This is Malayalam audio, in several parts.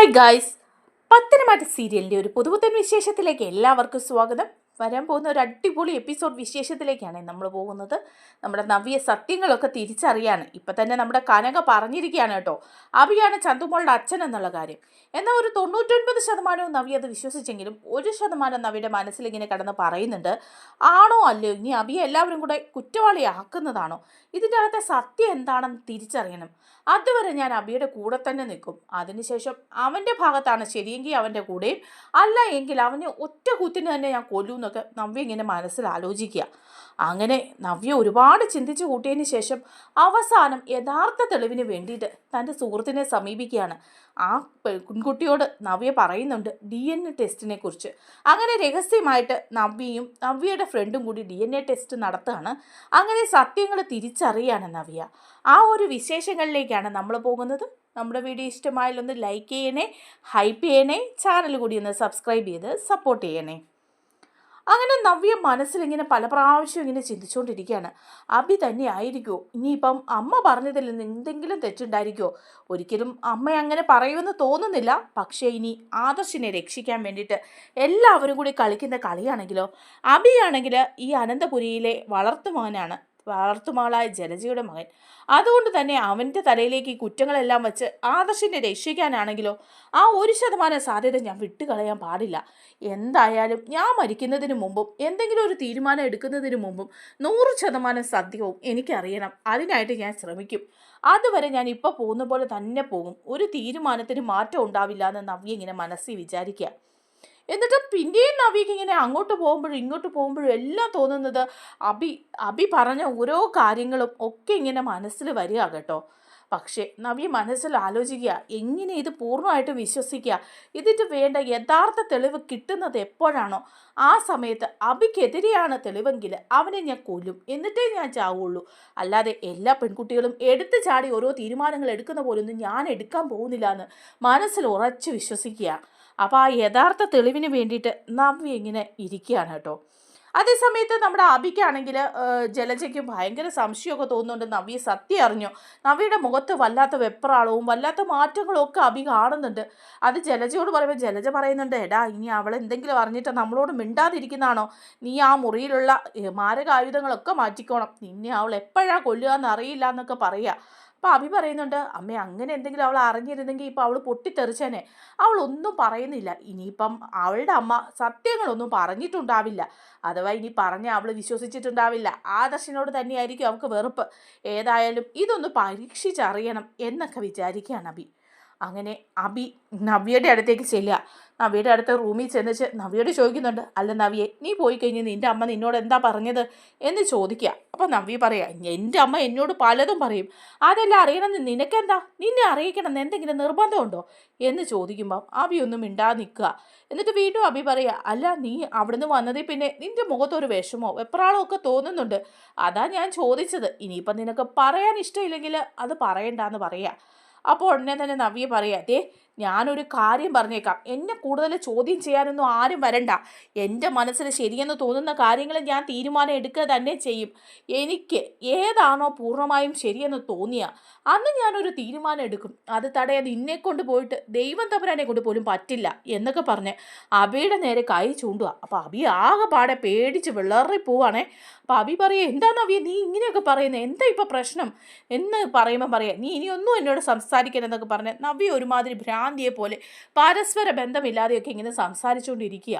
ഹായ് ഗായ്സ്, പത്തനംതിട്ട സീരിയലിൻ്റെ ഒരു പുതുപുത്തൻ വിശേഷത്തിലേക്ക് എല്ലാവർക്കും സ്വാഗതം. വരാൻ പോകുന്ന ഒരു അടിപൊളി എപ്പിസോഡ് വിശേഷത്തിലേക്കാണ് നമ്മൾ പോകുന്നത്. നമ്മുടെ നവ്യ സത്യങ്ങളൊക്കെ തിരിച്ചറിയാണ്. ഇപ്പം തന്നെ നമ്മുടെ കനക പറഞ്ഞിരിക്കുകയാണ് കേട്ടോ, അഭിയാണ് ചന്തുമോളുടെ അച്ഛൻ എന്നുള്ള കാര്യം. എന്നാൽ ഒരു 99% നവ്യ അത് വിശ്വസിച്ചെങ്കിലും 1% നവ്യയുടെ മനസ്സിലിങ്ങനെ കടന്ന് പറയുന്നുണ്ട്, ആണോ അല്ലയോ ഇനി അഭിയെ എല്ലാവരും കൂടെ കുറ്റവാളിയാക്കുന്നതാണോ, ഇതിൻ്റെ അകത്തെ സത്യം എന്താണെന്ന് തിരിച്ചറിയണം. അതുവരെ ഞാൻ അഭിയുടെ കൂടെ തന്നെ നിൽക്കും. അതിനുശേഷം അവൻ്റെ ഭാഗത്താണ് ശരിയെങ്കിൽ അവൻ്റെ കൂടെയും, അല്ല എങ്കിൽ അവനെ ഒറ്റ കുത്തിന് തന്നെ ഞാൻ കൊല്ലൂ എന്നൊക്കെ നവ്യ ഇങ്ങനെ മനസ്സിൽ ആലോചിക്കുക. അങ്ങനെ നവ്യ ഒരുപാട് ചിന്തിച്ചു കൂട്ടിയതിന് ശേഷം അവസാനം യഥാർത്ഥ തെളിവിന് വേണ്ടിയിട്ട് തൻ്റെ സുഹൃത്തിനെ സമീപിക്കുകയാണ്. ആ പെൺകുട്ടിയോട് നവ്യ പറയുന്നുണ്ട് DNA ടെസ്റ്റിനെ കുറിച്ച്. അങ്ങനെ രഹസ്യമായിട്ട് നവ്യയും നവ്യയുടെ ഫ്രണ്ടും കൂടി DNA ടെസ്റ്റ് നടത്തുകയാണ്. അങ്ങനെ സത്യങ്ങൾ തിരിച്ചറിയാണ് നവ്യ. ആ ഒരു വിശേഷങ്ങളിലേക്കാണ് നമ്മൾ പോകുന്നത്. നമ്മുടെ വീഡിയോ ഇഷ്ടമായാലൊന്ന് ലൈക്ക് ചെയ്യണേ, ഹൈപ്പ് ചെയ്യണേ, ചാനൽ കൂടി ഒന്ന് സബ്സ്ക്രൈബ് ചെയ്ത് സപ്പോർട്ട് ചെയ്യണേ. അങ്ങനെ നവ്യ മനസ്സിലിങ്ങനെ പല പ്രാവശ്യം ഇങ്ങനെ ചിന്തിച്ചുകൊണ്ടിരിക്കുകയാണ്, അഭി തന്നെ ആയിരിക്കുമോ, ഇനിയിപ്പം അമ്മ പറഞ്ഞതിൽ നിന്ന് എന്തെങ്കിലും തെറ്റുണ്ടായിരിക്കുമോ. ഒരിക്കലും അമ്മ അങ്ങനെ പറയുമെന്ന് തോന്നുന്നില്ല. പക്ഷേ ഇനി ആദർശിനെ രക്ഷിക്കാൻ വേണ്ടിയിട്ട് എല്ലാവരും കൂടി കളിക്കുന്ന കളിയാണെങ്കിലോ, അഭിയാണെങ്കിൽ ഈ അനന്തപുരിയിലെ വളർത്തുമകളായ ജലജയുടെ മകൻ. അതുകൊണ്ട് തന്നെ അവൻ്റെ തലയിലേക്ക് ഈ കുറ്റങ്ങളെല്ലാം വെച്ച് ആദർശിനെ രക്ഷിക്കാനാണെങ്കിലോ ആ 1% സാധ്യത ഞാൻ വിട്ടുകളയാൻ പാടില്ല. എന്തായാലും ഞാൻ മരിക്കുന്നതിന് മുമ്പും എന്തെങ്കിലും ഒരു തീരുമാനം എടുക്കുന്നതിന് മുമ്പും 100% സത്യവും എനിക്കറിയണം. അതിനായിട്ട് ഞാൻ ശ്രമിക്കും. അതുവരെ ഞാൻ ഇപ്പോൾ പോകുന്ന പോലെ തന്നെ പോകും. ഒരു തീരുമാനത്തിന് മാറ്റം ഉണ്ടാവില്ല എന്ന് നവ്യ ഇങ്ങനെ മനസ്സിൽ വിചാരിക്കുക. എന്നിട്ട് പിന്നെയും നവ്യക്ക് ഇങ്ങനെ അങ്ങോട്ട് പോകുമ്പോഴും ഇങ്ങോട്ട് പോകുമ്പോഴും എല്ലാം തോന്നുന്നത് അഭി പറഞ്ഞ ഓരോ കാര്യങ്ങളും ഒക്കെ ഇങ്ങനെ മനസ്സിൽ വരിക കേട്ടോ. പക്ഷേ നവ്യ മനസ്സിൽ ആലോചിക്കുക, എങ്ങനെ ഇത് പൂർണ്ണമായിട്ട് വിശ്വസിക്കുക. ഇതിട്ട് വേണ്ട യഥാർത്ഥ തെളിവ് കിട്ടുന്നത് എപ്പോഴാണോ ആ സമയത്ത് അഭിക്കെതിരെയാണ് തെളിവെങ്കിൽ അവനെ ഞാൻ കൊല്ലും, എന്നിട്ടേ ഞാൻ ചാവുള്ളൂ. അല്ലാതെ എല്ലാ പെൺകുട്ടികളും എടുത്തു ചാടി ഓരോ തീരുമാനങ്ങൾ എടുക്കുന്ന പോലൊന്നും ഞാൻ എടുക്കാൻ പോകുന്നില്ല എന്ന് മനസ്സിൽ ഉറച്ച് വിശ്വസിക്കുക. അപ്പോൾ ആ യഥാർത്ഥ തെളിവിന് വേണ്ടിയിട്ട് നവ്യ ഇങ്ങനെ ഇരിക്കുകയാണ് കേട്ടോ. അതേസമയത്ത് നമ്മുടെ അഭിക്കാണെങ്കിൽ ജലജയ്ക്ക് ഭയങ്കര സംശയമൊക്കെ തോന്നുന്നുണ്ട്, നവ്യ സത്യം അറിഞ്ഞോ. നവ്യയുടെ മുഖത്ത് വല്ലാത്ത വെപ്രാളവും വല്ലാത്ത മാറ്റങ്ങളും ഒക്കെ അഭി കാണുന്നുണ്ട്. അത് ജലജയോട് പറയുമ്പോൾ ജലജ പറയുന്നുണ്ട്, എടാ ഇനി അവൾ എന്തെങ്കിലും അറിഞ്ഞിട്ട് നമ്മളോട് മിണ്ടാതിരിക്കുന്നതാണോ, നീ ആ മുറിയിലുള്ള മാരകായുധങ്ങളൊക്കെ മാറ്റിക്കോണം, നിന്നെ അവൾ എപ്പോഴാണ് കൊല്ലുക എന്നറിയില്ല എന്നൊക്കെ പറയുക. അപ്പോൾ അഭി പറയുന്നുണ്ട്, അമ്മേ അങ്ങനെ എന്തെങ്കിലും അവൾ അറിഞ്ഞിരുന്നെങ്കിൽ ഇപ്പോൾ അവൾ പൊട്ടിത്തെറിച്ചേനെ. അവളൊന്നും പറയുന്നില്ല. ഇനിയിപ്പം അവളുടെ അമ്മ സത്യങ്ങളൊന്നും പറഞ്ഞിട്ടുണ്ടാവില്ല. അഥവാ ഇനി പറഞ്ഞാൽ അവൾ വിശ്വസിച്ചിട്ടുണ്ടാവില്ല. ആദർശിനോട് തന്നെയായിരിക്കും അവൾക്ക് വെറുപ്പ്. ഏതായാലും ഇതൊന്ന് പരീക്ഷിച്ചറിയണം എന്നൊക്കെ വിചാരിക്കുകയാണ് അഭി. അങ്ങനെ അഭി നവ്യയുടെ അടുത്തേക്ക് ചെല്ലുക. നവ്യയുടെ അടുത്ത് റൂമിൽ ചെന്നിച്ച് നവ്യയോട് ചോദിക്കുന്നുണ്ട്, അല്ല നവ്യെ, നീ പോയി കഴിഞ്ഞ് നിൻ്റെ അമ്മ നിന്നോട് എന്താ പറഞ്ഞത് എന്ന് ചോദിക്കുക. അപ്പം നവ്യ പറയാ, എൻ്റെ അമ്മ എന്നോട് പലതും പറയും, അതെല്ലാം അറിയണമെന്ന് നിനക്കെന്താ, നിന്നെ അറിയിക്കണമെന്ന് എന്തെങ്കിലും നിർബന്ധമുണ്ടോ എന്ന് ചോദിക്കുമ്പം അഭി ഒന്നും മിണ്ടാതെ നിൽക്കുക. എന്നിട്ട് വീണ്ടും അഭി പറയുക, അല്ല നീ അവിടുന്ന് വന്നതിൽ പിന്നെ നിൻ്റെ മുഖത്തൊരു വിഷമോ വെപ്രാളോ ഒക്കെ തോന്നുന്നുണ്ട്, അതാ ഞാൻ ചോദിച്ചത്. ഇനിയിപ്പം നിനക്ക് പറയാൻ ഇഷ്ടമില്ലെങ്കിൽ അത് പറയണ്ടെന്ന് പറയുക. അപ്പോൾ ഉടനെ തന്നെ നവ്യ പറയാ, ദേ ഞാനൊരു കാര്യം പറഞ്ഞേക്കാം, എന്നെ കൂടുതൽ ചോദ്യം ചെയ്യാനൊന്നും ആരും വരണ്ട. എൻ്റെ മനസ്സിൽ ശരിയെന്ന് തോന്നുന്ന കാര്യങ്ങൾ ഞാൻ തീരുമാനം എടുക്കുക തന്നെ ചെയ്യും. എനിക്ക് ഏതാണോ പൂർണ്ണമായും ശരിയെന്ന് തോന്നിയ അന്ന് ഞാനൊരു തീരുമാനം എടുക്കും. അത് തടയാൻ നിന്നെ കൊണ്ട് പോയിട്ട് ദൈവം തമ്പുരാനെ കൊണ്ട് പോലും പറ്റില്ല എന്നൊക്കെ പറഞ്ഞ് അഭിയുടെ നേരെ കൈ ചൂണ്ടുക. അപ്പോൾ അഭി ആകെപ്പാടെ പേടിച്ച് വിളറി പോവാണേ. അപ്പോൾ അഭി പറയുക, എന്താ നവ്യ നീ ഇങ്ങനെയൊക്കെ പറയുന്നത്, എന്താ ഇപ്പം പ്രശ്നം എന്ന് പറയുമ്പോൾ പറയാം, നീ ഇനിയൊന്നും എന്നോട് സംസാരിക്കണമെന്നൊക്കെ പറഞ്ഞ് നവ്യ ഒരുമാതിരി ഭ്രാന്തിയെ പോലെ പരസ്പര ബന്ധമില്ലാതെയൊക്കെ ഇങ്ങനെ സംസാരിച്ചുകൊണ്ടിരിക്കുക.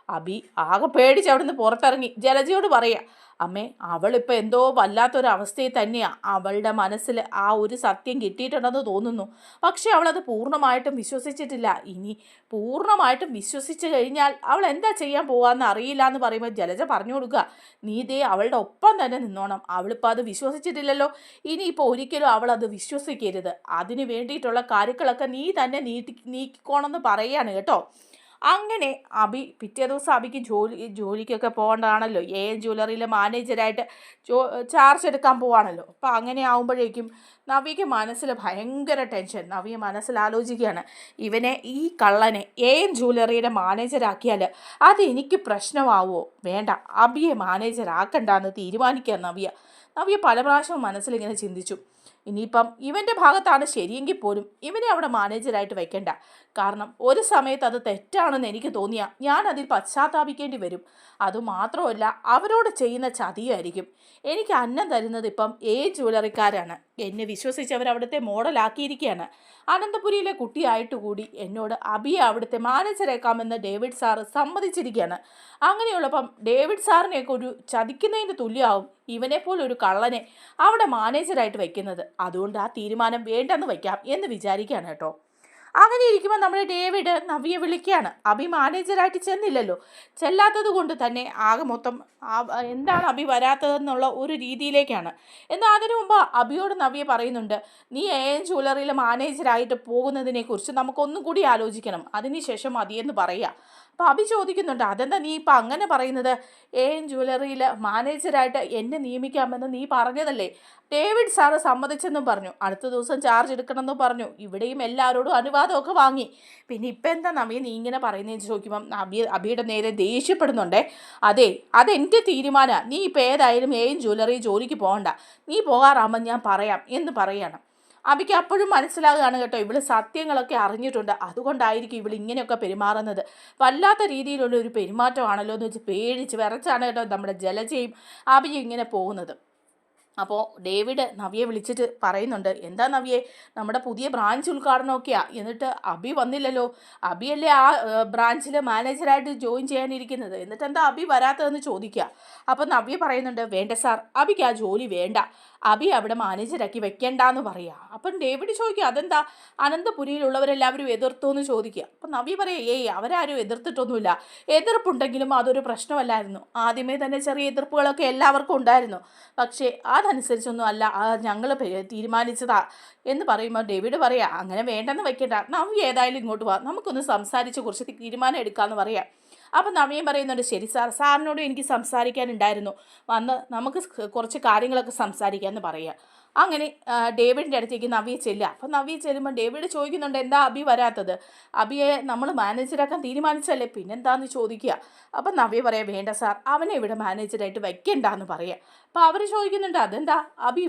അഭി ആകെ പേടിച്ച് അവിടുന്ന് പുറത്തിറങ്ങി ജലജയോട് പറയുക, അമ്മേ അവളിപ്പോൾ എന്തോ വല്ലാത്തൊരവസ്ഥയിൽ തന്നെയാണ്. അവളുടെ മനസ്സിൽ ആ ഒരു സത്യം കിട്ടിയിട്ടുണ്ടെന്ന് തോന്നുന്നു. പക്ഷേ അവളത് പൂർണ്ണമായിട്ടും വിശ്വസിച്ചിട്ടില്ല. ഇനി പൂർണ്ണമായിട്ടും വിശ്വസിച്ച് കഴിഞ്ഞാൽ അവൾ എന്താ ചെയ്യാൻ പോകാമെന്ന് അറിയില്ല എന്ന് പറയുമ്പോൾ ജലജ പറഞ്ഞു കൊടുക്കുക, നീ ദേ അവളുടെ ഒപ്പം തന്നെ നിന്നോണം. അവളിപ്പോൾ അത് വിശ്വസിച്ചിട്ടില്ലല്ലോ, ഇനിയിപ്പോൾ ഒരിക്കലും അവളത് വിശ്വസിക്കരുത്. അതിന് വേണ്ടിയിട്ടുള്ള കാര്യങ്ങളൊക്കെ നീ തന്നെ നീക്കിക്കോണമെന്ന് പറയുകയാണ് കേട്ടോ. അങ്ങനെ അഭി പിറ്റേ ദിവസം അഭിക്ക് ജോലിക്കൊക്കെ പോകേണ്ടതാണല്ലോ. AM ജ്വല്ലറിയിലെ മാനേജരായിട്ട് ചാർജ് എടുക്കാൻ പോവാണല്ലോ. അപ്പോൾ അങ്ങനെ ആകുമ്പോഴേക്കും നവ്യയ്ക്ക് മനസ്സിൽ ഭയങ്കര ടെൻഷൻ. നവ്യ മനസ്സിൽ ആലോചിക്കുകയാണ്, ഇവനെ ഈ കള്ളനെ AM ജ്വല്ലറിയുടെ മാനേജരാക്കിയാൽ അത് എനിക്ക് പ്രശ്നമാവുമോ, വേണ്ട അഭിയെ മാനേജരാക്കണ്ടെന്ന് തീരുമാനിക്കുക നവ്യ പല പ്രാവശ്യവും മനസ്സിലിങ്ങനെ ചിന്തിച്ചു. ഇനിയിപ്പം ഇവൻ്റെ ഭാഗത്താണ് ശരിയെങ്കിൽ പോലും ഇവനെ അവിടെ മാനേജരായിട്ട് വെക്കണ്ട. കാരണം ഒരു സമയത്ത് അത് തെറ്റാണെന്ന് എനിക്ക് തോന്നിയാൽ ഞാൻ അതിൽ പശ്ചാത്താപിക്കേണ്ടി വരും. അതുമാത്രമല്ല അവരോട് ചെയ്യുന്ന ചതിയായിരിക്കും. എനിക്ക് അന്നം തരുന്നത് ഇപ്പം ജ്വല്ലറിക്കാരാണ്. എന്നെ വിശ്വസിച്ച് അവരവിടുത്തെ മോഡലാക്കിയിരിക്കുകയാണ്. അനന്തപുരിയിലെ കുട്ടിയായിട്ട് കൂടി എന്നോട് അബിയെ അവിടുത്തെ മാനേജരേക്കാമെന്ന് ഡേവിഡ് സാറ് സമ്മതിച്ചിരിക്കുകയാണ്. അങ്ങനെയുള്ളപ്പം ഡേവിഡ് സാറിനെയൊക്കെ ഒരു ചതിക്കുന്നതിന് തുല്യമാവും ഇവനെപ്പോലൊരു കള്ളനെ അവിടെ മാനേജരായിട്ട് വയ്ക്കുന്നത്. അതുകൊണ്ട് ആ തീരുമാനം വേണ്ടെന്ന് വയ്ക്കാം എന്ന് വിചാരിക്കുകയാണ് കേട്ടോ. അങ്ങനെ ഇരിക്കുമ്പോൾ നമ്മുടെ ഡേവിഡ് നവിയെ വിളിക്കുകയാണ്. അബി മാനേജരായിട്ട് ചെന്നില്ലല്ലോ. ചെല്ലാത്തത് കൊണ്ട് തന്നെ ആകെ മൊത്തം എന്താണ് അബി വരാത്തതെന്നുള്ള ഒരു രീതിയിലേക്കാണ്. എന്നാൽ അതിനു മുമ്പ് അബിയോട് നവിയെ പറയുന്നുണ്ട്, നീ ജ്വല്ലറിയിലെ മാനേജരായിട്ട് പോകുന്നതിനെക്കുറിച്ച് നമുക്കൊന്നും കൂടി ആലോചിക്കണം, അതിനുശേഷം മതിയെന്ന് പറയുക. അപ്പോൾ അബി ചോദിക്കുന്നുണ്ട്, അതെന്താ നീ ഇപ്പം അങ്ങനെ പറയുന്നത്? ജ്വല്ലറിയിൽ മാനേജരായിട്ട് എന്നെ നിയമിക്കാമെന്ന് നീ പറഞ്ഞതല്ലേ? ഡേവിഡ് സാറ് സമ്മതിച്ചെന്നും പറഞ്ഞു, അടുത്ത ദിവസം ചാർജ് എടുക്കണമെന്നും പറഞ്ഞു, ഇവിടെയും എല്ലാവരോടും അനുവാദമൊക്കെ വാങ്ങി. പിന്നെ ഇപ്പം എന്താ നവീ നീ ഇങ്ങനെ പറയുന്നതെന്ന് ചോദിക്കുമ്പം അബിയുടെ നേരെ ദേഷ്യപ്പെടുന്നുണ്ടേ. അതെൻ്റെ തീരുമാനമാണ്. നീ ഇപ്പം ഏതായാലും ജ്വല്ലറി ജോലിക്ക് പോകണ്ട, നീ പോകാറാകുമ്പോൾ ഞാൻ പറയാം എന്ന് പറയാണ്. അബിക്ക് അപ്പോഴും മനസ്സിലാകുകയാണ് കേട്ടോ, ഇവള് സത്യങ്ങളൊക്കെ അറിഞ്ഞിട്ടുണ്ട്, അതുകൊണ്ടായിരിക്കും ഇവൾ ഇങ്ങനെയൊക്കെ പെരുമാറുന്നത്. വല്ലാത്ത രീതിയിലുള്ള ഒരു പെരുമാറ്റമാണല്ലോ എന്ന് വെച്ച് പേടിച്ച് വിറച്ചാണ് കേട്ടോ നമ്മുടെ ജലജയും അബിയും ഇങ്ങനെ പോകുന്നത്. അപ്പോൾ ഡേവിഡ് നവിയെ വിളിച്ചിട്ട് പറയുന്നുണ്ട്, എന്താ നവിയെ, നമ്മുടെ പുതിയ ബ്രാഞ്ച് ഉദ്ഘാടനമൊക്കെയാണ്, എന്നിട്ട് അബി വന്നില്ലല്ലോ. അബിയല്ലേ ആ ബ്രാഞ്ചിൽ മാനേജറായിട്ട് ജോയിൻ ചെയ്യാനിരിക്കുന്നത്, എന്നിട്ട് എന്താ അബി വരാത്തതെന്ന് ചോദിക്കുക. അപ്പോൾ നവ്യ പറയുന്നുണ്ട്, വേണ്ട സാർ, അബിക്ക് ആ ജോലി വേണ്ട, അബി അവിടെ മാനേജരാക്കി വെക്കേണ്ടെന്ന് പറയുക. അപ്പം ഡേവിഡ് ചോദിക്കുക, അതെന്താ, അനന്തപുരിയിലുള്ളവരെല്ലാവരും എതിർത്തു എന്ന് ചോദിക്കുക. അപ്പം നവ്യ പറയുക, അവരാരും എതിർത്തിട്ടൊന്നുമില്ല, എതിർപ്പുണ്ടെങ്കിലും അതൊരു പ്രശ്നമല്ലായിരുന്നു. ആദ്യമേ തന്നെ ചെറിയ എതിർപ്പുകളൊക്കെ എല്ലാവർക്കും ഉണ്ടായിരുന്നു, പക്ഷേ അതനുസരിച്ചൊന്നും അല്ല ഞങ്ങൾ തീരുമാനിച്ചതാ എന്ന് പറയുമ്പോൾ ഡേവിഡ് പറയാ, അങ്ങനെ വേണ്ടെന്ന് വെക്കേണ്ട, നവ്യ ഏതായാലും ഇങ്ങോട്ട് വാ, നമുക്കൊന്ന് സംസാരിച്ച് കുറച്ച് തീരുമാനം എടുക്കാമെന്ന് പറയാം. അപ്പം നവ്യം പറയുന്നുണ്ട്, ശരി സാർ, സാറിനോട് എനിക്ക് സംസാരിക്കാനുണ്ടായിരുന്നു, വന്ന് നമുക്ക് കുറച്ച് കാര്യങ്ങളൊക്കെ സംസാരിക്കാമെന്ന് പറയുക. അങ്ങനെ ഡേവിഡിൻ്റെ അടുത്തേക്ക് നവ്യ ചെല്ലുക. അപ്പം നവ്യ ചെല്ലുമ്പോൾ ഡേവിഡ് ചോദിക്കുന്നുണ്ട്, എന്താ അബി വരാത്തത്? അബിയെ നമ്മൾ മാനേജരാക്കാൻ തീരുമാനിച്ചല്ലേ, പിന്നെന്താന്ന് ചോദിക്കുക. അപ്പം നവ്യ പറയാം, വേണ്ട സാർ, അവനെ ഇവിടെ മാനേജരായിട്ട് വയ്ക്കണ്ടെന്ന് പറയുക. അപ്പോൾ അവർ ചോദിക്കുന്നുണ്ട്, അതെന്താ അബി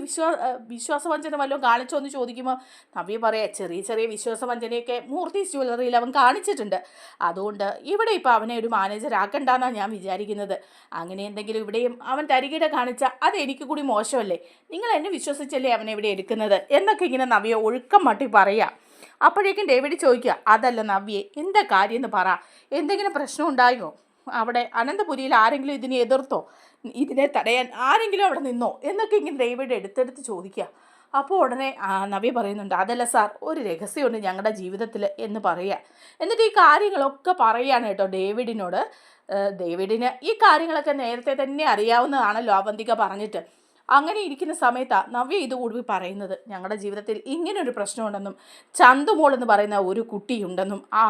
വിശ്വാസവഞ്ചന വല്ലതും കാണിച്ചോ എന്ന് ചോദിക്കുമ്പോൾ നവ്യ പറയാം, ചെറിയ ചെറിയ വിശ്വാസവഞ്ചനയൊക്കെ മൂർത്തീസ് ജ്വല്ലറിയിൽ അവൻ കാണിച്ചിട്ടുണ്ട്, അതുകൊണ്ട് ഇവിടെ ഇപ്പോൾ അവനെ ഒരു മാനേജരാക്കണ്ടെന്നാണ് ഞാൻ വിചാരിക്കുന്നത്. അങ്ങനെ എന്തെങ്കിലും ഇവിടെയും അവൻ തരികിട കാണിച്ചാൽ അത് എനിക്ക് കൂടി മോശമല്ലേ, നിങ്ങൾ എന്നെ വിശ്വസിച്ചല്ലേ അവനെ ഇവിടെ എടുക്കുന്നത് എന്നൊക്കെ ഇങ്ങനെ നവ്യ ഒഴുക്കം മട്ടി പറയുക. അപ്പോഴേക്കും ഡേവിഡ് ചോദിക്കുക, അതല്ല നവ്യെ, എന്താ കാര്യം എന്ന് പറ, എന്തെങ്കിലും പ്രശ്നം ഉണ്ടായോ അവിടെ? അനന്തപുരിയിൽ ആരെങ്കിലും ഇതിനെ എതിർത്തോ? ഇതിനെ തടയാൻ ആരെങ്കിലും അവിടെ നിന്നോ എന്നൊക്കെ ഇങ്ങനെ ഡേവിഡ് എടുത്തെടുത്ത് ചോദിക്കുക. അപ്പോൾ ഉടനെ നവ്യ പറയുന്നുണ്ട്, അതല്ല സാർ, ഒരു രഹസ്യമുണ്ട് ഞങ്ങളുടെ ജീവിതത്തിൽ എന്ന് പറയുക. എന്നിട്ട് ഈ കാര്യങ്ങളൊക്കെ പറയുകയാണ് കേട്ടോ ഡേവിഡിനോട്. ഡേവിഡിന് ഈ കാര്യങ്ങളൊക്കെ നേരത്തെ തന്നെ അറിയാവുന്നതാണല്ലോ അവന്തിക പറഞ്ഞിട്ട്. അങ്ങനെ ഇരിക്കുന്ന സമയത്താണ് നവ്യ ഇതുകൂടി പറയുന്നത്, ഞങ്ങളുടെ ജീവിതത്തിൽ ഇങ്ങനൊരു പ്രശ്നമുണ്ടെന്നും ചന്തുമോൾ എന്ന് പറയുന്ന ഒരു കുട്ടിയുണ്ടെന്നും ആ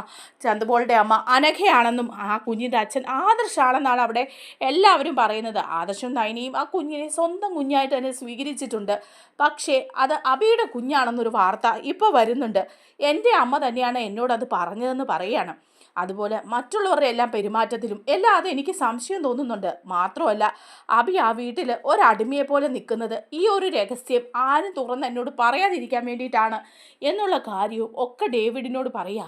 ചന്തുമോളുടെ അമ്മ അനഘയാണെന്നും ആ കുഞ്ഞിൻ്റെ അച്ഛൻ ആദർശാണെന്നാണ് അവിടെ എല്ലാവരും പറയുന്നത്. ആദർശും നയനിയും ആ കുഞ്ഞിനെ സ്വന്തം കുഞ്ഞായിട്ട് തന്നെ സ്വീകരിച്ചിട്ടുണ്ട്. പക്ഷേ അത് അബിയുടെ കുഞ്ഞാണെന്നൊരു വാർത്ത ഇപ്പോൾ വരുന്നുണ്ട്. എൻ്റെ അമ്മ തന്നെയാണ് എന്നോടത് പറഞ്ഞതെന്ന് പറയുകയാണ്. അതുപോലെ മറ്റുള്ളവരുടെ എല്ലാം പെരുമാറ്റത്തിലും എല്ലാം അത് എനിക്ക് സംശയം തോന്നുന്നുണ്ട്. മാത്രമല്ല അബി ആ വീട്ടിൽ ഒരടിമയെ പോലെ നിൽക്കുന്നത് ഈ ഒരു രഹസ്യം ആരും തുറന്ന് എന്നോട് പറയാതിരിക്കാൻ വേണ്ടിയിട്ടാണ് എന്നുള്ള കാര്യവും ഒക്കെ ഡേവിഡിനോട് പറയുക.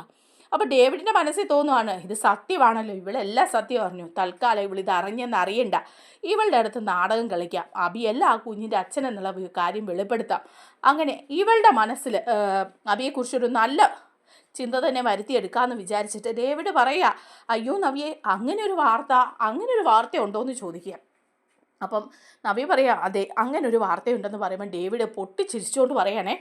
അപ്പോൾ ഡേവിഡിൻ്റെ മനസ്സിൽ തോന്നുവാണ്, ഇത് സത്യമാണല്ലോ, ഇവളെല്ലാം സത്യം അറിഞ്ഞു, തൽക്കാലം ഇവളിത് അറിഞ്ഞെന്ന് അറിയണ്ട, ഇവളുടെ അടുത്ത് നാടകം കളിക്കാം, അബിയല്ല ആ കുഞ്ഞിൻ്റെ അച്ഛൻ എന്നുള്ള കാര്യം വെളിപ്പെടുത്താം. അങ്ങനെ ഇവളുടെ മനസ്സിൽ അബിയെക്കുറിച്ചൊരു നല്ല ചിന്ത തന്നെ വരുത്തിയെടുക്കാമെന്ന് വിചാരിച്ചിട്ട് ഡേവിഡ് പറയുക, അയ്യോ നവ്യെ, അങ്ങനെ ഒരു വാർത്ത ഉണ്ടോ എന്ന് ചോദിക്കുക. അപ്പം നവ്യ പറയാ, അതെ അങ്ങനെ ഒരു വാർത്തയുണ്ടെന്ന് പറയുമ്പോൾ ഡേവിഡ് പൊട്ടിച്ചിരിച്ചുകൊണ്ട് പറയണേ,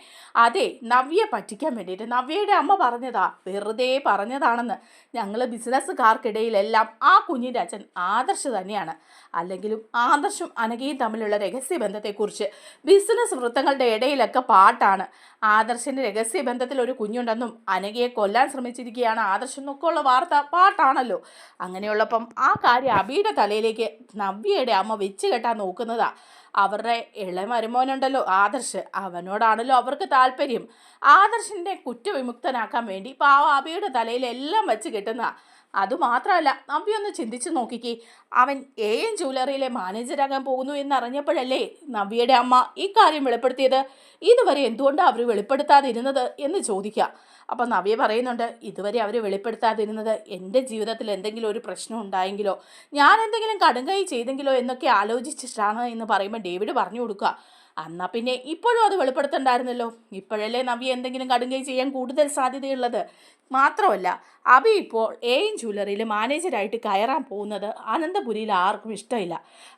അതെ നവ്യയെ പറ്റിക്കാൻ വേണ്ടിയിട്ട് നവ്യയുടെ അമ്മ പറഞ്ഞതാ, വെറുതെ പറഞ്ഞതാണെന്ന്. ഞങ്ങൾ ബിസിനസ്സുകാർക്കിടയിലെല്ലാം ആ കുഞ്ഞിൻ്റെ അച്ഛൻ ആദർശ് തന്നെയാണ്. അല്ലെങ്കിലും ആദർശും അനഘയും തമ്മിലുള്ള രഹസ്യബന്ധത്തെക്കുറിച്ച് ബിസിനസ് വൃത്തങ്ങളുടെ ഇടയിലൊക്കെ പാട്ടാണ്. ആദർശിൻ്റെ രഹസ്യബന്ധത്തിൽ ഒരു കുഞ്ഞുണ്ടെന്നും അനഘയെ കൊല്ലാൻ ശ്രമിച്ചിരിക്കുകയാണ് ആദർശ് എന്നൊക്കെ ഉള്ള വാർത്ത പാട്ടാണല്ലോ. അങ്ങനെയുള്ളപ്പം ആ കാര്യം അബിയുടെ തലയിലേക്ക് നവ്യയുടെ അമ്മ വെച്ച് കെട്ടാൻ നോക്കുന്നതാ. അവരുടെ ഇളമരുമോനുണ്ടല്ലോ ആദർശ്, അവനോടാണല്ലോ അവർക്ക് താല്പര്യം. ആദർശിൻ്റെ കുറ്റവിമുക്തനാക്കാൻ വേണ്ടി പാവ അബിയുടെ തലയിൽ എല്ലാം വെച്ച് കെട്ടുന്ന. അതുമാത്രമല്ല, നവ്യ ഒന്ന് ചിന്തിച്ചു നോക്കിക്കേ, അവൻ എൻ ജ്വല്ലറിയിലെ മാനേജരാകാൻ പോകുന്നു എന്നറിഞ്ഞപ്പോഴല്ലേ നവ്യയുടെ അമ്മ ഈ കാര്യം വെളിപ്പെടുത്തിയത്. ഇതുവരെ എന്തുകൊണ്ടാണ് അവർ വെളിപ്പെടുത്താതിരുന്നത് എന്ന് ചോദിക്കുക. അപ്പം നവ്യ പറയുന്നുണ്ട്, ഇതുവരെ അവർ വെളിപ്പെടുത്താതിരുന്നത് എൻ്റെ ജീവിതത്തിൽ എന്തെങ്കിലും ഒരു പ്രശ്നം ഉണ്ടായെങ്കിലോ, ഞാൻ എന്തെങ്കിലും കടുങ്കൈ ചെയ്തെങ്കിലോ എന്നൊക്കെ ആലോചിച്ചിട്ടാണ് എന്ന് പറയുമ്പോൾ ഡേവിഡ് പറഞ്ഞു കൊടുക്കുക. എന്നാൽ പിന്നെ ഇപ്പോഴും അത് വെളിപ്പെടുത്തണ്ടായിരുന്നല്ലോ. ഇപ്പോഴല്ലേ നവ്യ എന്തെങ്കിലും കടുങ്കൈ ചെയ്യാൻ കൂടുതൽ സാധ്യതയുള്ളത്. മാത്രമല്ല, അഭി ഇപ്പോൾ എൻ ജ്വല്ലറിയിൽ മാനേജരായിട്ട് കയറാൻ പോകുന്നത് അനന്തപുരിയിൽ ആർക്കും ഇഷ്ടമില്ല.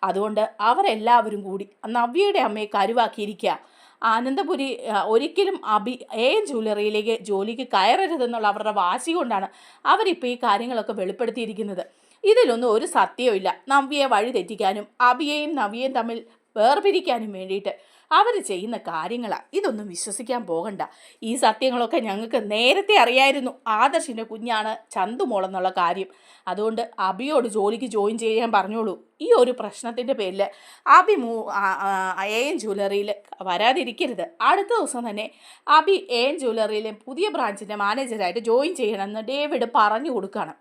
അതുകൊണ്ട് അവരെല്ലാവരും കൂടി നവ്യയുടെ അമ്മയെ കരുവാക്കിയിരിക്കുക. അനന്തപുരി ഒരിക്കലും എൻ ജ്വല്ലറിയിലേക്ക് ജോലിക്ക് കയറരുതെന്നുള്ള അവരുടെ വാശി കൊണ്ടാണ് അവരിപ്പോൾ ഈ കാര്യങ്ങളൊക്കെ വെളിപ്പെടുത്തിയിരിക്കുന്നത്. ഇതിലൊന്നും ഒരു സത്യവുമില്ല. നവ്യയെ വഴി തെറ്റിക്കാനും അഭിയെയും നവ്യയും തമ്മിൽ വേർപിരിക്കാനും വേണ്ടിയിട്ട് അവർ ചെയ്യുന്ന കാര്യങ്ങളാണ്. ഇതൊന്നും വിശ്വസിക്കാൻ പോകണ്ട. ഈ സത്യങ്ങളൊക്കെ ഞങ്ങൾക്ക് നേരത്തെ അറിയായിരുന്നു. ആദർശിൻ്റെ കുഞ്ഞാണ് ചന്തുമോളെന്നുള്ള കാര്യം. അതുകൊണ്ട് അഭിയോട് ജോലിക്ക് ജോയിൻ ചെയ്യാൻ പറഞ്ഞോളൂ. ഈ ഒരു പ്രശ്നത്തിൻ്റെ പേരിൽ അഭി എൻ ജ്വല്ലറിയിൽ വരാതിരിക്കരുത്. അടുത്ത ദിവസം തന്നെ അഭി എൻ ജ്വല്ലറിയിലെ പുതിയ ബ്രാഞ്ചിൻ്റെ മാനേജരായിട്ട് ജോയിൻ ചെയ്യണമെന്ന് ഡേവിഡ് പറഞ്ഞു കൊടുക്കുകയാണ്.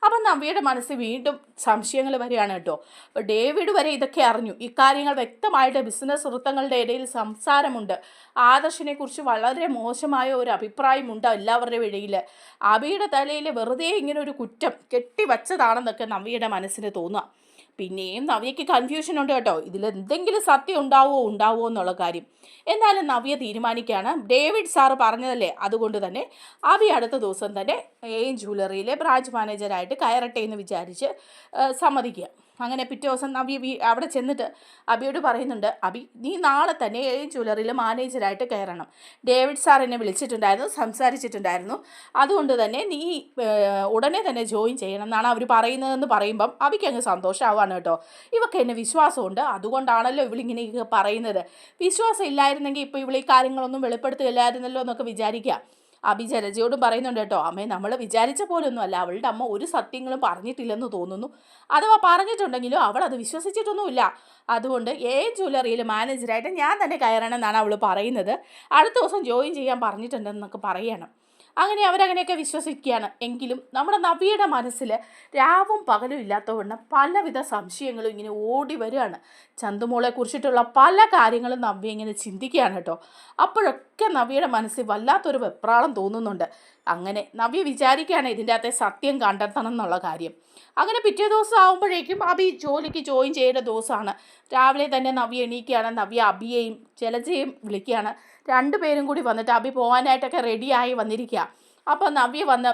അപ്പം നവ്യയുടെ മനസ്സിൽ വീണ്ടും സംശയങ്ങൾ വരികയാണ് കേട്ടോ. അപ്പോൾ ഡേവിഡ് വരെ ഇതൊക്കെ അറിഞ്ഞു. ഇക്കാര്യങ്ങൾ വ്യക്തമായിട്ട് ബിസിനസ് വൃത്തങ്ങളുടെ ഇടയിൽ സംസാരമുണ്ട്. ആദർശിനെക്കുറിച്ച് വളരെ മോശമായ ഒരു അഭിപ്രായമുണ്ട് എല്ലാവരുടെയും ഇടയിൽ. അഭിയുടെ തലയിൽ വെറുതെ ഇങ്ങനെ ഒരു കുറ്റം കെട്ടിവച്ചതാണെന്നൊക്കെ നവ്യയുടെ മനസ്സിന് തോന്നുക. പിന്നെയും നവ്യയ്ക്ക് കൺഫ്യൂഷൻ ഉണ്ട് കേട്ടോ. ഇതിലെന്തെങ്കിലും സത്യം ഉണ്ടാവുമോ എന്നുള്ള കാര്യം. എന്നാലും നവ്യ തീരുമാനിക്കുകയാണ്, ഡേവിഡ് സാറ് പറഞ്ഞതല്ലേ, അതുകൊണ്ട് തന്നെ അഭി അടുത്ത ദിവസം തന്നെ എൻ ജ്വല്ലറിയിലെ ബ്രാഞ്ച് മാനേജരായിട്ട് കയറട്ടെ എന്ന് വിചാരിച്ച് സമ്മതിക്കുക. അങ്ങനെ പിറ്റേ ദിവസം നവ്യ അവിടെ ചെന്നിട്ട് അഭിയോട് പറയുന്നുണ്ട്, അഭി നീ നാളെ തന്നെ എൻ ജ്വല്ലറിയിൽ മാനേജരായിട്ട് കയറണം. ഡേവിഡ് സാർ എന്നെ വിളിച്ചിട്ടുണ്ടായിരുന്നു, സംസാരിച്ചിട്ടുണ്ടായിരുന്നു. അതുകൊണ്ട് തന്നെ നീ ഉടനെ തന്നെ ജോയിൻ ചെയ്യണം എന്നാണ് അവർ പറയുന്നതെന്ന് പറയുമ്പം അഭിക്ക് അങ്ങ് സന്തോഷമാവാണ് കേട്ടോ. ഇവർക്ക് എന്നെ വിശ്വാസമുണ്ട്, അതുകൊണ്ടാണല്ലോ ഇവളിങ്ങനെയൊക്കെ പറയുന്നത്. വിശ്വാസം ഇല്ലായിരുന്നെങ്കിൽ ഇപ്പോൾ ഇവൾ ഈ കാര്യങ്ങളൊന്നും വെളിപ്പെടുത്തുകയില്ലായിരുന്നല്ലോ എന്നൊക്കെ വിചാരിക്കുക. അഭി ജലജയോടും പറയുന്നുണ്ട് കേട്ടോ, അമ്മേ നമ്മൾ വിചാരിച്ച പോലൊന്നുമല്ല, അവളുടെ അമ്മ ഒരു സത്യങ്ങളും പറഞ്ഞിട്ടില്ലെന്ന് തോന്നുന്നു. അഥവാ പറഞ്ഞിട്ടുണ്ടെങ്കിലും അവൾ അത് വിശ്വസിച്ചിട്ടൊന്നുമില്ല. അതുകൊണ്ട് എൻ ജ്വല്ലറിയിൽ മാനേജരായിട്ട് ഞാൻ തന്നെ കയറണം എന്നാണ് അവൾ പറയുന്നത്. അടുത്ത ദിവസം ജോയിൻ ചെയ്യാൻ പറഞ്ഞിട്ടുണ്ടെന്നൊക്കെ പറയണം. അങ്ങനെ അവരങ്ങനെയൊക്കെ വിശ്വസിക്കുകയാണ്. എങ്കിലും നമ്മുടെ നവ്യയുടെ മനസ്സിൽ രാവും പകലും ഇല്ലാത്തവണ്ണം പലവിധ സംശയങ്ങളും ഇങ്ങനെ ഓടി വരികയാണ്. ചന്തുമോളെ കുറിച്ചിട്ടുള്ള പല കാര്യങ്ങളും നവ്യ ഇങ്ങനെ ചിന്തിക്കുകയാണ് കേട്ടോ. അപ്പോഴൊക്കെ നവ്യയുടെ മനസ്സിൽ വല്ലാത്തൊരു വെപ്രാളം തോന്നുന്നുണ്ട്. അങ്ങനെ നവ്യ വിചാരിക്കുകയാണ് ഇതിൻ്റെ അകത്തെ സത്യം കണ്ടെത്തണം എന്നുള്ള കാര്യം. അങ്ങനെ പിറ്റേ ദിവസം ആകുമ്പോഴേക്കും അഭി ജോലിക്ക് ജോയിൻ ചെയ്യേണ്ട ദിവസമാണ്. രാവിലെ തന്നെ നവ്യ എണീക്കുകയാണ്. നവ്യ അഭിയെയും ജലജയും വിളിക്കുകയാണ്. രണ്ടുപേരും കൂടി വന്നിട്ട് അഭി പോകാനായിട്ടൊക്കെ റെഡിയായി വന്നിരിക്കുക. അപ്പോൾ നവ്യ വന്ന്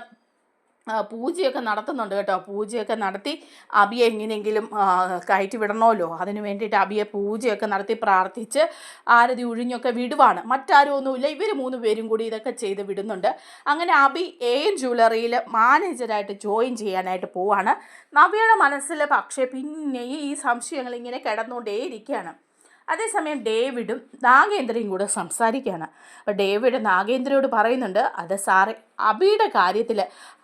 പൂജയൊക്കെ നടത്തുന്നുണ്ട് കേട്ടോ. പൂജയൊക്കെ നടത്തി അഭിയെ എങ്ങനെയെങ്കിലും കയറ്റി വിടണമല്ലോ, അതിന് വേണ്ടിയിട്ട് അഭിയെ പൂജയൊക്കെ നടത്തി പ്രാർത്ഥിച്ച് ആരതി ഒഴിഞ്ഞൊക്കെ വിടുവാണ്. മറ്റാരും ഒന്നുമില്ല, ഇവർ 3 പേരും കൂടി ഇതൊക്കെ ചെയ്ത് വിടുന്നുണ്ട്. അങ്ങനെ അഭി എൻ ജ്വല്ലറിയിൽ മാനേജരായിട്ട് ജോയിൻ ചെയ്യാനായിട്ട് പോവാണ്. നവ്യയുടെ മനസ്സിൽ പക്ഷേ പിന്നെ ഈ സംശയങ്ങൾ ഇങ്ങനെ കിടന്നുകൊണ്ടേയിരിക്കുകയാണ്. അതേസമയം ഡേവിഡും നാഗേന്ദ്രയും കൂടെ സംസാരിക്കുകയാണ്. അപ്പോൾ ഡേവിഡ് നാഗേന്ദ്രയോട് പറയുന്നുണ്ട്, അത് സാറേ, അഭിയുടെ കാര്യത്തിൽ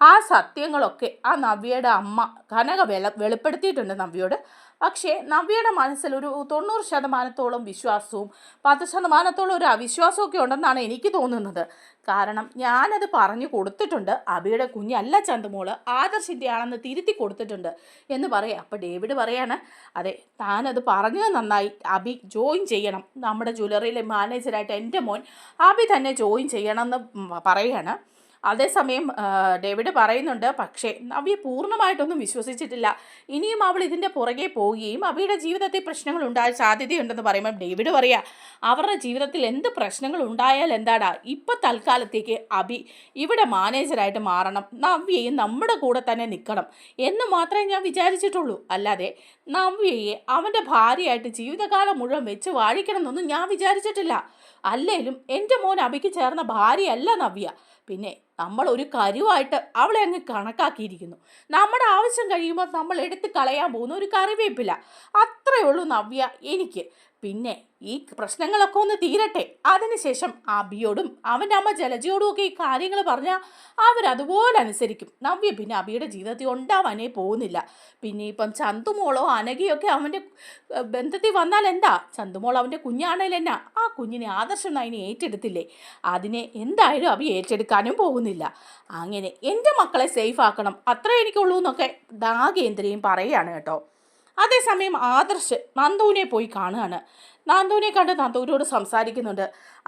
ആ സത്യങ്ങളൊക്കെ ആ നവ്യയുടെ അമ്മ കനക വെളിപ്പെടുത്തിയിട്ടുണ്ട് നവ്യയോട്. പക്ഷേ നവ്യയുടെ മനസ്സിൽ ഒരു 90% വിശ്വാസവും 10% ഒരു അവിശ്വാസമൊക്കെ ഉണ്ടെന്നാണ് എനിക്ക് തോന്നുന്നത്. കാരണം ഞാനത് പറഞ്ഞു കൊടുത്തിട്ടുണ്ട്, അഭിയുടെ കുഞ്ഞല്ല ചന്തുമോള്, ആദർശിൻ്റെ ആണെന്ന് തിരുത്തി കൊടുത്തിട്ടുണ്ട് എന്ന് പറയാം. അപ്പോൾ ഡേവിഡ് പറയാണ്, അതെ, താനത് പറഞ്ഞത് നന്നായി, അഭി ജോയിൻ ചെയ്യണം, നമ്മുടെ ജ്വല്ലറിയിലെ മാനേജരായിട്ട് എൻ്റെ മോൻ അഭി തന്നെ ജോയിൻ ചെയ്യണമെന്ന് പറയുകയാണ്. അതേസമയം ഡേവിഡ് പറയുന്നുണ്ട്, പക്ഷേ നവ്യ പൂർണ്ണമായിട്ടൊന്നും വിശ്വസിച്ചിട്ടില്ല. ഇനിയും അവൾ ഇതിൻ്റെ പുറകെ പോവുകയും അഭിയുടെ ജീവിതത്തിൽ പ്രശ്നങ്ങൾ ഉണ്ടായ സാധ്യതയുണ്ടെന്ന് പറയുമ്പോൾ ഡേവിഡ് പറയുക, അവരുടെ ജീവിതത്തിൽ എന്ത് പ്രശ്നങ്ങൾ ഉണ്ടായാൽ എന്താടാ, ഇപ്പം തൽക്കാലത്തേക്ക് അഭി ഇവിടെ മാനേജരായിട്ട് മാറണം, നവ്യയും നമ്മുടെ കൂടെ തന്നെ നിൽക്കണം എന്ന് മാത്രമേ ഞാൻ വിചാരിച്ചിട്ടുള്ളൂ. അല്ലാതെ നവ്യയെ അവൻ്റെ ഭാര്യയായിട്ട് ജീവിതകാലം മുഴുവൻ വെച്ച് വാഴിക്കണം എന്നൊന്നും ഞാൻ വിചാരിച്ചിട്ടില്ല. അല്ലേലും എൻ്റെ മോൻ അഭിക്ക് ചേർന്ന ഭാര്യയല്ല നവ്യ. പിന്നെ നമ്മൾ ഒരു കരുവായിട്ട് അവളെ അങ്ങ് കണക്കാക്കിയിരിക്കുന്നു. നമ്മുടെ ആവശ്യം കഴിയുമ്പോൾ നമ്മൾ എടുത്ത് കളയാൻ പോകുന്ന ഒരു കറിവേപ്പില്ല. അത്രയേ ഉള്ളൂ നവ്യ എനിക്ക്. പിന്നെ ഈ പ്രശ്നങ്ങളൊക്കെ ഒന്ന് തീരട്ടെ, അതിനുശേഷം അബിയോടും അവൻ്റെ അമ്മ ജലജയോടും ഒക്കെ ഈ കാര്യങ്ങൾ പറഞ്ഞാൽ അവരതുപോലെ അനുസരിക്കും. നവ്യ പിന്നെ അബിയുടെ ജീവിതത്തിൽ ഉണ്ടാവാനേ പോകുന്നില്ല. പിന്നെ ഇപ്പം ചന്തുമോളോ അനഘയൊക്കെ അവൻ്റെ ബന്ധത്തിൽ വന്നാൽ എന്താ, ചന്തുമോൾ അവൻ്റെ കുഞ്ഞാണേൽ എന്നാ, ആ കുഞ്ഞിനെ ആദർശം അതിനെ ഏറ്റെടുത്തില്ലേ, അതിനെ എന്തായാലും അബി ഏറ്റെടുക്കാനും പോകുന്നില്ല. അങ്ങനെ എൻ്റെ മക്കളെ സേഫ് ആക്കണം, അത്ര എനിക്കുള്ളൂ എന്നൊക്കെ നാഗേന്ദ്രയും പറയുകയാണ് കേട്ടോ. അതേസമയം ആദർശ് നന്ദുവിനെ പോയി കാണുകയാണ്. നന്ദുവിനെ കണ്ട് നന്ദുവിനോട് സംസാരിക്കുന്നുണ്ട്,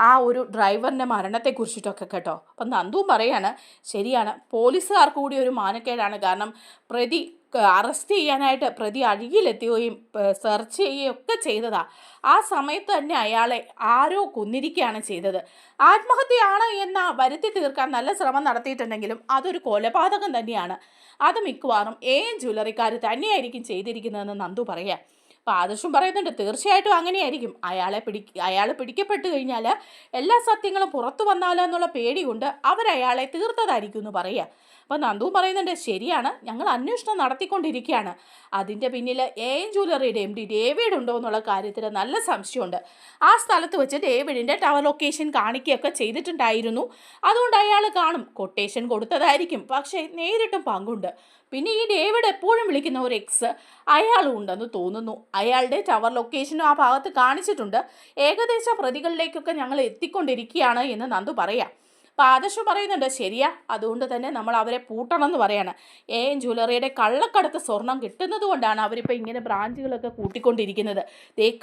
ആ ഒരു ഡ്രൈവറിൻ്റെ മരണത്തെക്കുറിച്ചിട്ടൊക്കെ കേട്ടോ. അപ്പം നന്ദുവും പറയാണ്, ശരിയാണ്, പോലീസുകാർക്ക് കൂടി ഒരു മാനക്കേടാണ്. കാരണം പ്രതി അറസ്റ്റ് ചെയ്യാനായിട്ട് പ്രതി അഴികിലെത്തുകയും സെർച്ച് ചെയ്യുകയും ഒക്കെ ചെയ്തതാ. ആ സമയത്ത് തന്നെ അയാളെ ആരോ കൊന്നിരിക്കുകയാണ് ചെയ്തത്. ആത്മഹത്യയാണ് എന്ന വരുത്തി തീർക്കാൻ നല്ല ശ്രമം നടത്തിയിട്ടുണ്ടെങ്കിലും അതൊരു കൊലപാതകം തന്നെയാണ്. അത് മിക്കവാറും ജ്വല്ലറിക്കാർ തന്നെയായിരിക്കും ചെയ്തിരിക്കുന്നതെന്ന് നന്ദു പറയാം. അപ്പോൾ ആദർശം പറയുന്നുണ്ട്, തീർച്ചയായിട്ടും അങ്ങനെയായിരിക്കും. അയാൾ പിടിക്കപ്പെട്ട് കഴിഞ്ഞാൽ എല്ലാ സത്യങ്ങളും പുറത്തു വന്നാലോ എന്നുള്ള പേടി കൊണ്ട് അവരയാളെ തീർത്തതായിരിക്കും എന്ന് പറയുക. അപ്പം നന്ദുവും പറയുന്നുണ്ട്, ശരിയാണ്, ഞങ്ങൾ അന്വേഷണം നടത്തിക്കൊണ്ടിരിക്കുകയാണ്. അതിൻ്റെ പിന്നിൽ ജ്വല്ലറിയുടെ MD ഡേവിഡ് ഉണ്ടോ എന്നുള്ള കാര്യത്തിൽ നല്ല സംശയമുണ്ട്. ആ സ്ഥലത്ത് വെച്ച് ഡേവിഡിൻ്റെ ടവർ ലൊക്കേഷൻ കാണിക്കുകയൊക്കെ ചെയ്തിട്ടുണ്ടായിരുന്നു. അതുകൊണ്ട് അയാൾ കാണും, കൊട്ടേഷൻ കൊടുത്തതായിരിക്കും. പക്ഷേ നേരിട്ടും പങ്കുണ്ട്. പിന്നെ ഈ ഡേവിഡ് എപ്പോഴും വിളിക്കുന്ന ഒരു എക്സ് അയാളും ഉണ്ടെന്ന് തോന്നുന്നു. അയാളുടെ ടവർ ലൊക്കേഷനും ആ ഭാഗത്ത് കാണിച്ചിട്ടുണ്ട്. ഏകദേശ പ്രതികളിലേക്കൊക്കെ ഞങ്ങൾ എത്തിക്കൊണ്ടിരിക്കുകയാണ് എന്ന് നന്ദു പറയാം. അപ്പോൾ ആദർശം പറയുന്നുണ്ട്, ശരിയാ, അതുകൊണ്ട് തന്നെ നമ്മൾ അവരെ പൂട്ടണം എന്ന് പറയാണ്. ജ്വല്ലറിയുടെ കള്ളക്കടത്ത് സ്വർണം കിട്ടുന്നത് കൊണ്ടാണ് അവരിപ്പോൾ ഇങ്ങനെ ബ്രാഞ്ചുകളൊക്കെ കൂട്ടിക്കൊണ്ടിരിക്കുന്നത്.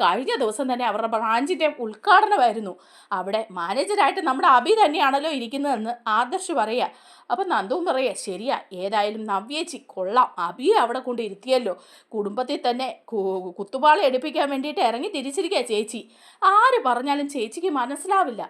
കഴിഞ്ഞ ദിവസം തന്നെ അവരുടെ ബ്രാഞ്ചിൻ്റെ ഉദ്ഘാടനമായിരുന്നു. അവിടെ മാനേജരായിട്ട് നമ്മുടെ അബി തന്നെയാണല്ലോ ഇരിക്കുന്നതെന്ന് ആദർശ് പറയുക. അപ്പം നന്ദുവും പറയുക, ശരിയാ, ഏതായാലും നവ്യേച്ചി കൊള്ളാം, അബിയെ അവിടെ കൊണ്ട് ഇരുത്തിയല്ലോ. കുടുംബത്തിൽ തന്നെ കുത്തുപാള എടുപ്പിക്കാൻ വേണ്ടിയിട്ട് ഇറങ്ങി തിരിച്ചിരിക്കുക ചേച്ചി. ആര് പറഞ്ഞാലും ചേച്ചിക്ക് മനസ്സിലാവില്ല.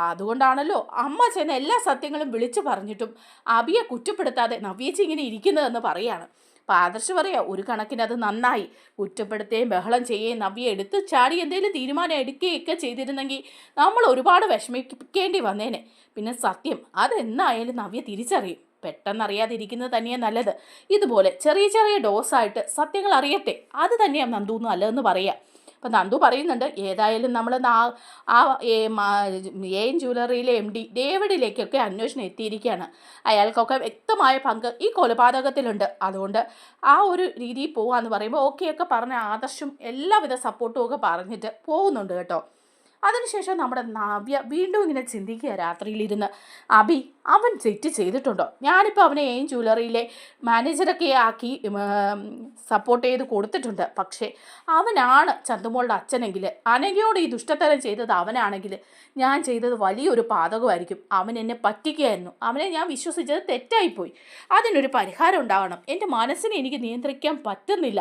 അതുകൊണ്ടാണല്ലോ അമ്മ ചെന്ന എല്ലാ സത്യങ്ങളും വിളിച്ചു പറഞ്ഞിട്ടും അബിയെ കുറ്റപ്പെടുത്താതെ നവ്യേച്ചി ഇങ്ങനെ ഇരിക്കുന്നതെന്ന് പറയാണ്. അപ്പോൾ ആദർശ് പറയാ, ഒരു കണക്കിന് അത് നന്നായി. കുറ്റപ്പെടുത്തുകയും ബഹളം ചെയ്യുകയും നവ്യെ എടുത്ത് ചാടി എന്തെങ്കിലും തീരുമാനം എടുക്കുകയൊക്കെ ചെയ്തിരുന്നെങ്കിൽ നമ്മൾ ഒരുപാട് വിഷമിക്കേണ്ടി വന്നേനെ. പിന്നെ സത്യം അതെന്നായാലും നവ്യ തിരിച്ചറിയും. പെട്ടെന്നറിയാതിരിക്കുന്നത് തന്നെയാണ് നല്ലത്. ഇതുപോലെ ചെറിയ ചെറിയ ഡോസായിട്ട് സത്യങ്ങൾ അറിയട്ടെ, അത് തന്നെയാണ് നന്ദു നല്ലതെന്ന് പറയാം. അപ്പം നന്ദു പറയുന്നുണ്ട്, ഏതായാലും നമ്മൾ ജ്വല്ലറിയിലെ MD ഡേവിഡിലേക്കൊക്കെ അന്വേഷണം എത്തിയിരിക്കുകയാണ്. അയാൾക്കൊക്കെ വ്യക്തമായ പങ്ക് ഈ കൊലപാതകത്തിലുണ്ട്. അതുകൊണ്ട് ആ ഒരു രീതിയിൽ പോകാമെന്ന് പറയുമ്പോൾ ഓക്കെയൊക്കെ പറഞ്ഞ ആദർശും എല്ലാവിധ സപ്പോർട്ടും ഒക്കെ പറഞ്ഞിട്ട് പോകുന്നുണ്ട് കേട്ടോ. അതിനുശേഷം നമ്മുടെ നവ്യ വീണ്ടും ഇങ്ങനെ ചിന്തിക്കുക രാത്രിയിലിരുന്ന്, അബി അവൻ തെറ്റ് ചെയ്തിട്ടുണ്ടോ? ഞാനിപ്പോൾ അവനെ ജ്വല്ലറിയിലെ മാനേജറൊക്കെ ആക്കി സപ്പോർട്ട് ചെയ്ത് കൊടുത്തിട്ടുണ്ട്. പക്ഷേ അവനാണ് ചന്തുമോളുടെ അച്ഛനെങ്കിൽ, അനഘയോട് ഈ ദുഷ്ടത്തരം ചെയ്തത് അവനാണെങ്കിൽ ഞാൻ ചെയ്തത് വലിയൊരു പാതകമായിരിക്കും. അവൻ എന്നെ പറ്റിക്കുകയായിരുന്നു. അവനെ ഞാൻ വിശ്വസിച്ചത് തെറ്റായിപ്പോയി. അതിനൊരു പരിഹാരം ഉണ്ടാവണം. എൻ്റെ മനസ്സിനെ എനിക്ക് നിയന്ത്രിക്കാൻ പറ്റുന്നില്ല.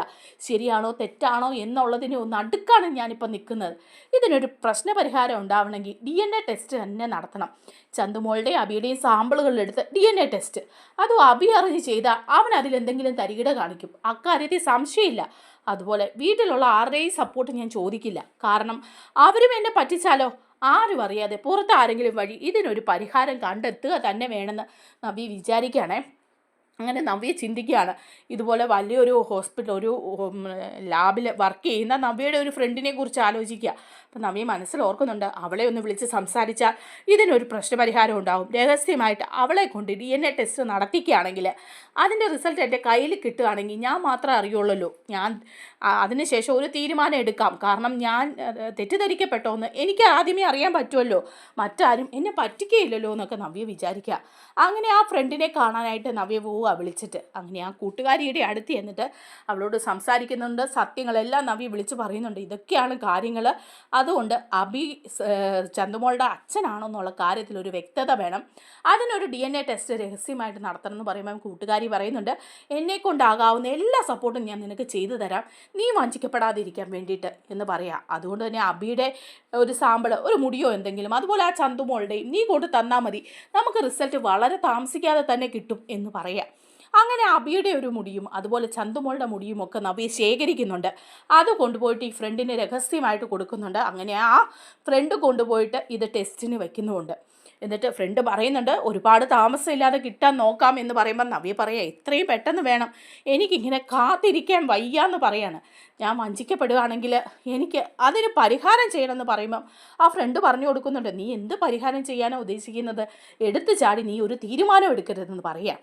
ശരിയാണോ തെറ്റാണോ എന്നുള്ളതിനെ ഒന്ന് അടുക്കാണ് ഞാനിപ്പോൾ നിൽക്കുന്നത്. ഇതിനൊരു പ്രശ്നപരിഹാരം ഉണ്ടാവണമെങ്കിൽ DNA ടെസ്റ്റ് തന്നെ നടത്തണം. ചന്തുമോളുടെയും അബിയുടെയും സാമ്പിളുകളിലെടുത്ത് DNA ടെസ്റ്റ്. അതും അബി അറിഞ്ഞ് ചെയ്താൽ അവൻ അതിലെന്തെങ്കിലും തരികിട കാണിക്കും, അക്കാര്യത്തിൽ സംശയമില്ല. അതുപോലെ വീട്ടിലുള്ള ആരുടെയും സപ്പോർട്ട് ഞാൻ ചോദിക്കില്ല. കാരണം അവരും എന്നെ പറ്റിച്ചാലോ, ആരും അറിയാതെ പുറത്ത് ആരെങ്കിലും വഴി ഇതിനൊരു പരിഹാരം കണ്ടെത്തുക തന്നെ വേണമെന്ന് നവ്യ വിചാരിക്കുകയാണേ. അങ്ങനെ നവ്യ ചിന്തിക്കുകയാണ്. ഇതുപോലെ വലിയൊരു ഹോസ്പിറ്റൽ, ഒരു ലാബിൽ വർക്ക് ചെയ്യുന്ന നവ്യയുടെ ഒരു ഫ്രണ്ടിനെ കുറിച്ച് ആലോചിക്കുക. അപ്പം നവ്യ മനസ്സിൽ ഓർക്കുന്നുണ്ട്, അവളെ ഒന്ന് വിളിച്ച് സംസാരിച്ചാൽ ഇതിനൊരു പ്രശ്നപരിഹാരം ഉണ്ടാകും. രഹസ്യമായിട്ട് അവളെ കൊണ്ട് DNA ടെസ്റ്റ് നടത്തിക്കുകയാണെങ്കിൽ അതിൻ്റെ റിസൾട്ട് എൻ്റെ കയ്യിൽ കിട്ടുകയാണെങ്കിൽ ഞാൻ മാത്രമേ അറിയുള്ളൂ. ഞാൻ അതിനുശേഷം ഒരു തീരുമാനം എടുക്കാം. കാരണം ഞാൻ തെറ്റിദ്ധരിക്കപ്പെട്ടോന്ന് എനിക്ക് ആദ്യമേ അറിയാൻ പറ്റുമല്ലോ, മറ്റാരും എന്നെ പറ്റിക്കുകയില്ലല്ലോ എന്നൊക്കെ നവ്യ വിചാരിക്കുക. അങ്ങനെ ആ ഫ്രണ്ടിനെ കാണാനായിട്ട് നവ്യ പോവുക വിളിച്ചിട്ട്. അങ്ങനെ ആ കൂട്ടുകാരിയുടെ അടുത്ത് എന്നിട്ട് അവളോട് സംസാരിക്കുന്നുണ്ട്. സത്യങ്ങളെല്ലാം നവ്യ വിളിച്ച് പറയുന്നുണ്ട്. ഇതൊക്കെയാണ് കാര്യങ്ങൾ. അതുകൊണ്ട് അബി ചന്തുമോളുടെ അച്ഛനാണെന്നുള്ള കാര്യത്തിൽ ഒരു വ്യക്തത വേണം. അതിനൊരു DNA ടെസ്റ്റ് രഹസ്യമായിട്ട് നടത്തണം എന്ന് പറയുമ്പോൾ കൂട്ടുകാരി പറയുന്നുണ്ട്, എന്നെക്കൊണ്ടാകാവുന്ന എല്ലാ സപ്പോർട്ടും ഞാൻ നിനക്ക് ചെയ്തു തരാം, നീ വഞ്ചിക്കപ്പെടാതിരിക്കാൻ വേണ്ടിയിട്ട് എന്ന് പറയാം. അതുകൊണ്ട് തന്നെ അബിയുടെ ഒരു സാമ്പിൾ, ഒരു മുടിയോ എന്തെങ്കിലും, അതുപോലെ ആ ചന്തുമോളുടെയും നീ കൊണ്ട് തന്നാൽ മതി, നമുക്ക് റിസൾട്ട് വളരെ താമസിക്കാതെ തന്നെ കിട്ടും എന്ന് പറയാം. അങ്ങനെ അബിയുടെ ഒരു മുടിയും അതുപോലെ ചന്തുമോളുടെ മുടിയും ഒക്കെ നവ്യ ശേഖരിക്കുന്നുണ്ട്. അത് കൊണ്ടുപോയിട്ട് ഈ ഫ്രണ്ടിന് രഹസ്യമായിട്ട് കൊടുക്കുന്നുണ്ട്. അങ്ങനെ ആ ഫ്രണ്ട് കൊണ്ടുപോയിട്ട് ഇത് ടെസ്റ്റിന് വയ്ക്കുന്നുമുണ്ട്. എന്നിട്ട് ഫ്രണ്ട് പറയുന്നുണ്ട് ഒരുപാട് താമസമില്ലാതെ കിട്ടാൻ നോക്കാം എന്ന് പറയുമ്പോൾ നവ്യ പറയാം എത്രയും പെട്ടെന്ന് വേണം, എനിക്കിങ്ങനെ കാത്തിരിക്കാൻ വയ്യാന്ന് പറയാണ്. ഞാൻ വഞ്ചിക്കപ്പെടുകയാണെങ്കിൽ എനിക്ക് അതിന് പരിഹാരം ചെയ്യണമെന്ന് പറയുമ്പം ആ ഫ്രണ്ട് പറഞ്ഞു കൊടുക്കുന്നുണ്ട്, നീ എന്ത് പരിഹാരം ചെയ്യാനാണ് ഉദ്ദേശിക്കുന്നത്, എടുത്തു ചാടി നീ ഒരു തീരുമാനം എടുക്കരുതെന്ന് പറയാം.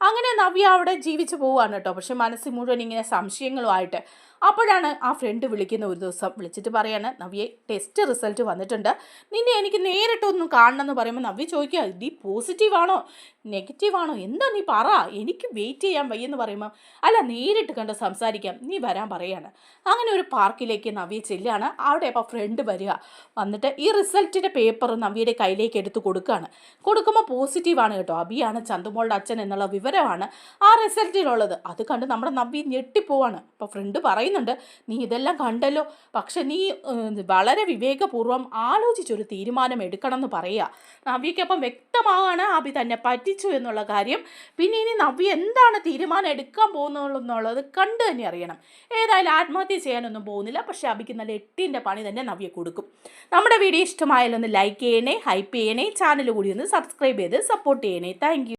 അങ്ങനെ നവ്യ അവിടെ ജീവിച്ചു പോവുകയാണ് കേട്ടോ. പക്ഷെ മനസ്സിൽ മുഴുവൻ ഇങ്ങനെ സംശയങ്ങളുമായിട്ട്. അപ്പോഴാണ് ആ ഫ്രണ്ട് വിളിക്കുന്ന ഒരു ദിവസം വിളിച്ചിട്ട് പറയാണ്, നവ്യെ ടെസ്റ്റ് റിസൾട്ട് വന്നിട്ടുണ്ട്, നിന്നെ എനിക്ക് നേരിട്ടൊന്നും കാണണമെന്ന് പറയുമ്പോൾ നവ്യ ചോദിക്കുക, നീ പോസിറ്റീവാണോ നെഗറ്റീവാണോ എന്താ നീ പറ, എനിക്ക് വെയിറ്റ് ചെയ്യാൻ വയ്യെന്ന് പറയുമ്പോൾ അല്ല നേരിട്ട് കണ്ട് സംസാരിക്കാം, നീ വരാൻ പറയാണ്. അങ്ങനെ ഒരു പാർക്കിലേക്ക് നവ്യ ചെല്ലുകയാണ്. അവിടെ അപ്പോൾ ഫ്രണ്ട് വരിക, വന്നിട്ട് ഈ റിസൾട്ടിൻ്റെ പേപ്പർ നവ്യയുടെ കയ്യിലേക്ക് എടുത്ത് കൊടുക്കുകയാണ്. കൊടുക്കുമ്പോൾ പോസിറ്റീവാണ് കേട്ടോ, അബിയാണ് ചന്തുമോളുടെ അച്ഛൻ എന്നുള്ള വിവരമാണ് ആ റിസൾട്ടിലുള്ളത്. അത് കണ്ട് നമ്മുടെ നവ്യ ഞെട്ടിപ്പോവാണ്. അപ്പോൾ ഫ്രണ്ട് പറയുന്നുണ്ട്, നീ ഇതെല്ലാം കണ്ടല്ലോ, പക്ഷെ നീ വളരെ വിവേകപൂർവ്വം ആലോചിച്ചൊരു തീരുമാനം എടുക്കണം എന്ന് പറയുക. നവ്യയ്ക്കപ്പം വ്യക്തമാവാണ് അബി തന്നെ പറ്റിച്ചു എന്നുള്ള കാര്യം. പിന്നെ ഇനി നവ്യ എന്താണ് തീരുമാനം എടുക്കാൻ പോകുന്നുള്ളത് കണ്ടു തന്നെ അറിയണം. ഏതായാലും ആത്മഹത്യ ചെയ്യാനൊന്നും പോകുന്നില്ല, പക്ഷെ അബിക്ക് നല്ല 8ന്റെ പണി തന്നെ നവ്യ കൊടുക്കും. നമ്മുടെ വീഡിയോ ഇഷ്ടമായാലൊന്ന് ലൈക്ക് ചെയ്യണേ, ഹൈപ്പ് ചെയ്യണേ, ചാനൽ കൂടി ഒന്ന് സബ്സ്ക്രൈബ് ചെയ്ത് സപ്പോർട്ട് ചെയ്യണേ. താങ്ക്